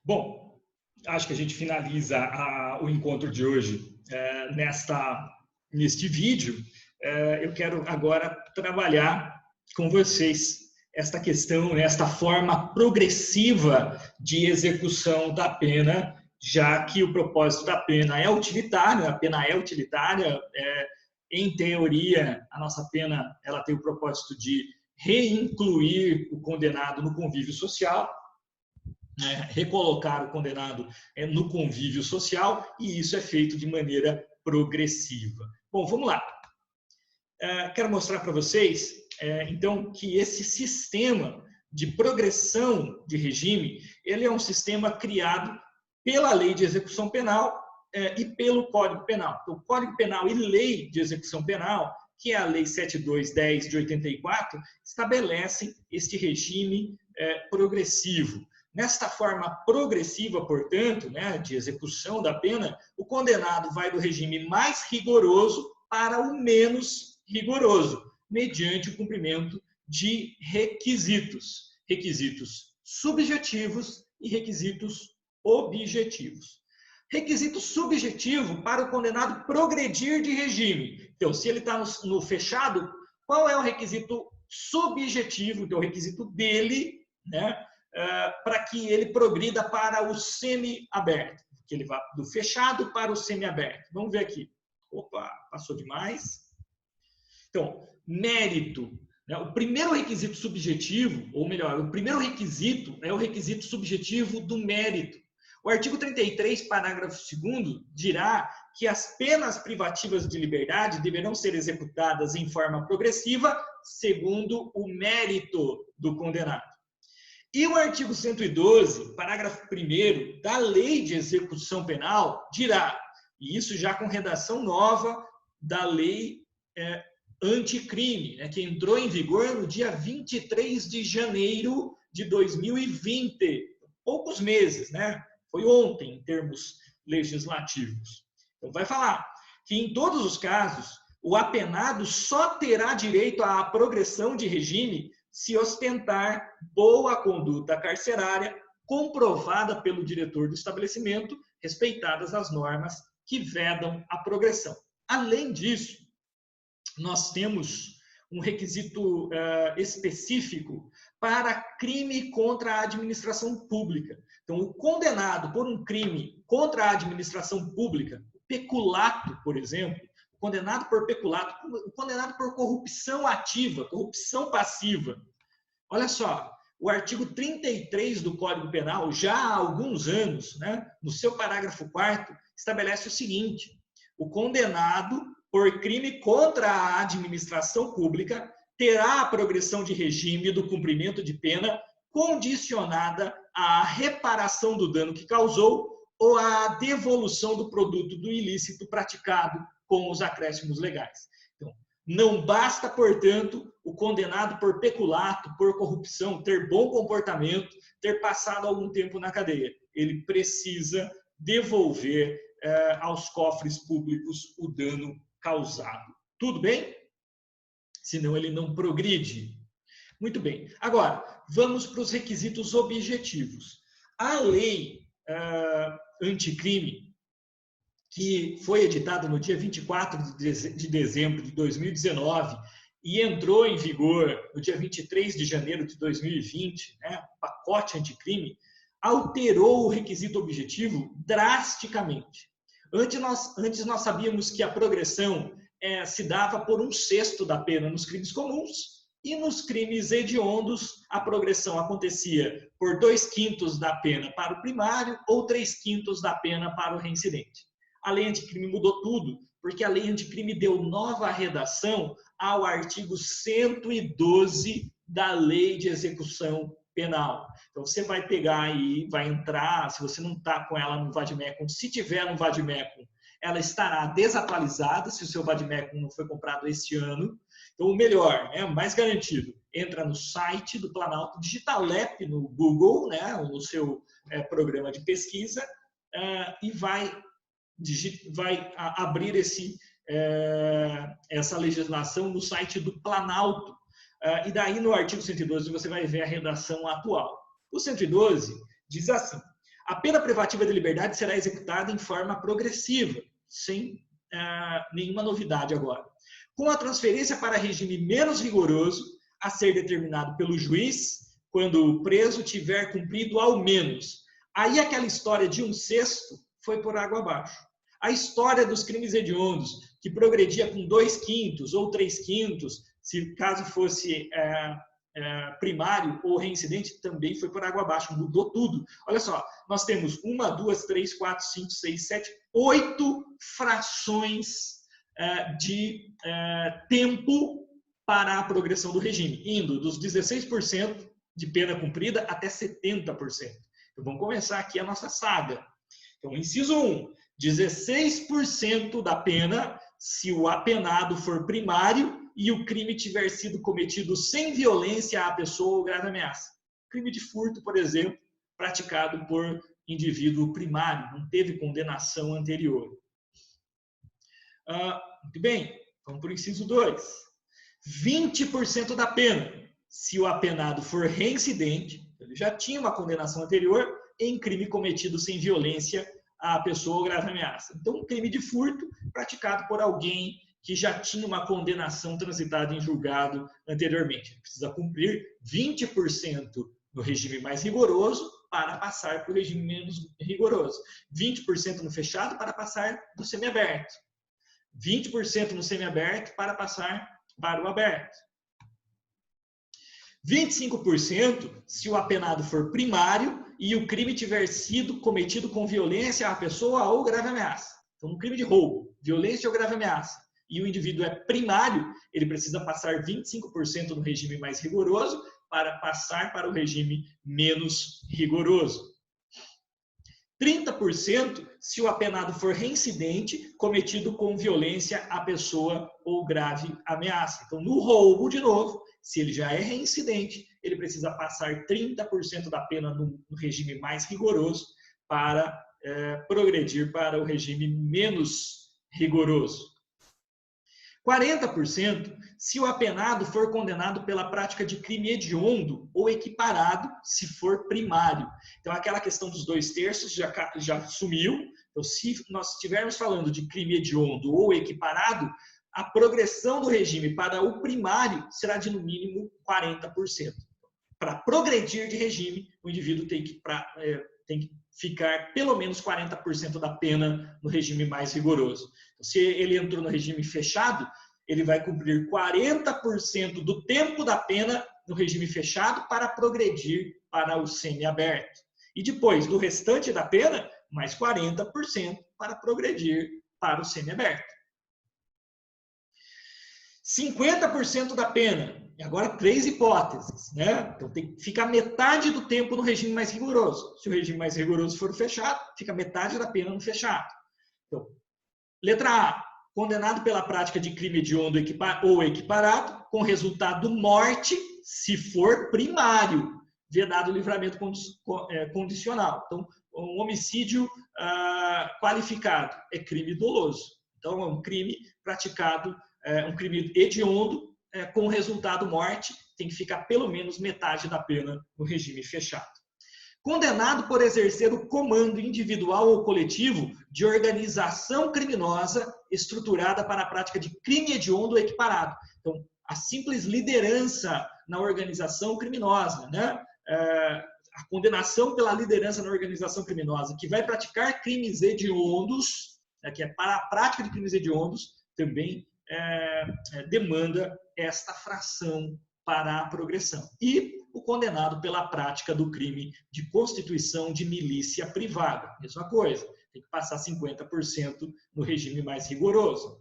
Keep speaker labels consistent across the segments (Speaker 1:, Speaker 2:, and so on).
Speaker 1: Bom, acho que a gente finaliza o encontro de hoje neste vídeo. Eu quero agora trabalhar com vocês esta questão, esta forma progressiva de execução da pena, já que o propósito da pena é utilitário, a pena é utilitária. Em teoria, a nossa pena ela tem o propósito de reincluir o condenado no convívio social, recolocar o condenado no convívio social, e isso é feito de maneira progressiva. Bom, vamos lá. Quero mostrar para vocês, então, que esse sistema de progressão de regime, ele é um sistema criado pela Lei de Execução Penal e pelo Código Penal. Então, o Código Penal e Lei de Execução Penal, que é a Lei 7210 de 84, estabelecem este regime progressivo. Nesta forma progressiva, portanto, de execução da pena, o condenado vai do regime mais rigoroso para o menos rigoroso, mediante o cumprimento de requisitos. Requisitos subjetivos e requisitos objetivos. Requisito subjetivo para o condenado progredir de regime. Então, se ele está no fechado, qual é o requisito subjetivo, que é o requisito dele, para que ele progrida para o semi-aberto, que ele vá do fechado para o semi-aberto. Vamos ver aqui. Opa, passou demais. Então, mérito. O primeiro requisito subjetivo, ou melhor, o primeiro requisito é o requisito subjetivo do mérito. O artigo 33, parágrafo 2º, dirá que as penas privativas de liberdade deverão ser executadas em forma progressiva, segundo o mérito do condenado. E o artigo 112, parágrafo 1º da Lei de Execução Penal dirá, e isso já com redação nova da Lei Anticrime, que entrou em vigor no dia 23 de janeiro de 2020, poucos meses, Foi ontem, em termos legislativos. Então, vai falar que, em todos os casos, o apenado só terá direito à progressão de regime se ostentar boa conduta carcerária comprovada pelo diretor do estabelecimento, respeitadas as normas que vedam a progressão. Além disso, nós temos um requisito específico para crime contra a administração pública. Então, o condenado por um crime contra a administração pública, peculato, por exemplo, condenado por peculato, condenado por corrupção ativa, corrupção passiva. Olha só, o artigo 33 do Código Penal, já há alguns anos, no seu parágrafo 4º, estabelece o seguinte: o condenado por crime contra a administração pública terá a progressão de regime do cumprimento de pena condicionada à reparação do dano que causou ou à devolução do produto do ilícito praticado com os acréscimos legais. Então, não basta, portanto, o condenado por peculato, por corrupção, ter bom comportamento, ter passado algum tempo na cadeia. Ele precisa devolver aos cofres públicos o dano causado. Tudo bem? Senão ele não progride. Muito bem. Agora, vamos para os requisitos objetivos. A lei anticrime, que foi editada no dia 24 de dezembro de 2019 e entrou em vigor no dia 23 de janeiro de 2020, o pacote anticrime, alterou o requisito objetivo drasticamente. Antes nós sabíamos que a progressão se dava por 1/6 da pena nos crimes comuns, e nos crimes hediondos a progressão acontecia por 2/5 da pena para o primário ou 3/5 da pena para o reincidente. A lei anticrime mudou tudo, porque a lei anticrime deu nova redação ao artigo 112 da Lei de Execução Penal. Então, você vai pegar aí, vai entrar, se você não está com ela no Vademecum, se tiver no Vademecum, ela estará desatualizada, se o seu Vademecum não foi comprado este ano. Então, o melhor, mais garantido, entra no site do Planalto, digita LEP no Google, no seu programa de pesquisa, e vai abrir essa legislação no site do Planalto. E daí, no artigo 112, você vai ver a redação atual. O 112 diz assim: A pena privativa de liberdade será executada em forma progressiva, sem nenhuma novidade agora. Com a transferência para regime menos rigoroso, a ser determinado pelo juiz, quando o preso tiver cumprido ao menos. Aí aquela história de 1/6 foi por água abaixo. A história dos crimes hediondos, que progredia com 2/5 ou 3/5, se caso fosse primário ou reincidente, também foi por água abaixo, mudou tudo. Olha só, nós temos 1, 2, 3, 4, 5, 6, 7, 8 frações de tempo para a progressão do regime, indo dos 16% de pena cumprida até 70%. Então, vamos começar aqui a nossa saga. Então, inciso 1, 16% da pena se o apenado for primário e o crime tiver sido cometido sem violência à pessoa ou grave ameaça. Crime de furto, por exemplo, praticado por indivíduo primário, não teve condenação anterior. Muito bem, vamos para o inciso 2. 20% da pena se o apenado for reincidente, ele já tinha uma condenação anterior em crime cometido sem violência à pessoa ou grave ameaça. Então, um crime de furto praticado por alguém que já tinha uma condenação transitada em julgado anteriormente. Ele precisa cumprir 20% no regime mais rigoroso para passar para o regime menos rigoroso. 20% no fechado para passar do semiaberto. 20% no semiaberto para passar para o aberto. 25% se o apenado for primário e o crime tiver sido cometido com violência à pessoa ou grave ameaça. Então, um crime de roubo, violência ou grave ameaça, e o indivíduo é primário, ele precisa passar 25% no regime mais rigoroso para passar para o regime menos rigoroso. 30% se o apenado for reincidente, cometido com violência à pessoa ou grave ameaça. Então, no roubo, de novo, se ele já é reincidente, ele precisa passar 30% da pena no regime mais rigoroso para progredir para o regime menos rigoroso. 40% se o apenado for condenado pela prática de crime hediondo ou equiparado, se for primário. Então, aquela questão dos 2/3 já sumiu. Então, se nós estivermos falando de crime hediondo ou equiparado, a progressão do regime para o primário será de, no mínimo, 40%. Para progredir de regime, o indivíduo tem que ficar pelo menos 40% da pena no regime mais rigoroso. Então, se ele entrou no regime fechado, ele vai cumprir 40% do tempo da pena no regime fechado para progredir para o semiaberto. E depois, do restante da pena, mais 40% para progredir para o semiaberto. 50% da pena. E agora, 3 hipóteses, né? Então, fica metade do tempo no regime mais rigoroso. Se o regime mais rigoroso for fechado, fica metade da pena no fechado. Então, letra A, condenado pela prática de crime hediondo ou equiparado, com resultado morte, se for primário, vedado o livramento condicional. Então, um homicídio qualificado é crime doloso. Então, é um crime praticado, um crime hediondo, com resultado morte, tem que ficar pelo menos metade da pena no regime fechado. Condenado por exercer o comando individual ou coletivo de organização criminosa estruturada para a prática de crime hediondo ou equiparado. Então, a simples liderança na organização criminosa, né? A condenação pela liderança na organização criminosa, que vai praticar crimes hediondos, que é para a prática de crimes hediondos, também demanda esta fração para a progressão. E o condenado pela prática do crime de constituição de milícia privada. Mesma coisa, tem que passar 50% no regime mais rigoroso.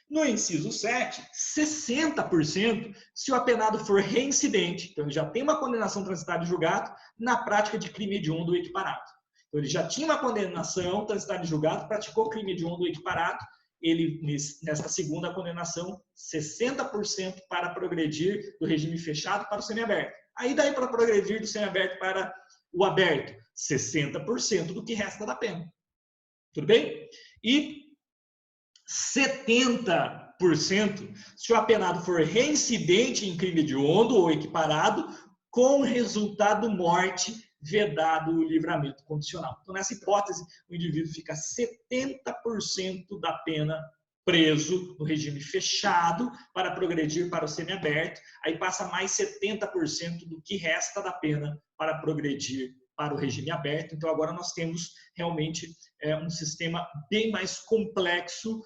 Speaker 1: No inciso 7, 60% se o apenado for reincidente. Então, ele já tem uma condenação transitada em julgado na prática de crime hediondo ou equiparado. Então, ele já tinha uma condenação transitada em julgado, praticou crime hediondo ou equiparado. Ele, nesta segunda condenação, 60% para progredir do regime fechado para o semiaberto. Aí daí para progredir do semiaberto para o aberto, 60% do que resta da pena. Tudo bem? E 70% se o apenado for reincidente em crime hediondo ou equiparado, com resultado morte vedado o livramento condicional. Então, nessa hipótese, o indivíduo fica 70% da pena preso no regime fechado para progredir para o semiaberto, aí passa mais 70% do que resta da pena para progredir para o regime aberto. Então, agora nós temos realmente um sistema bem mais complexo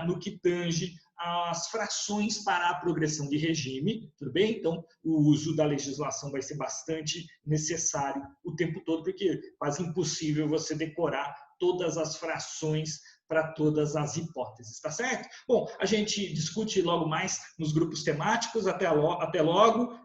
Speaker 1: no que tange as frações para a progressão de regime, tudo bem? Então, o uso da legislação vai ser bastante necessário o tempo todo, porque é quase impossível você decorar todas as frações para todas as hipóteses, tá certo? Bom, a gente discute logo mais nos grupos temáticos. Até logo.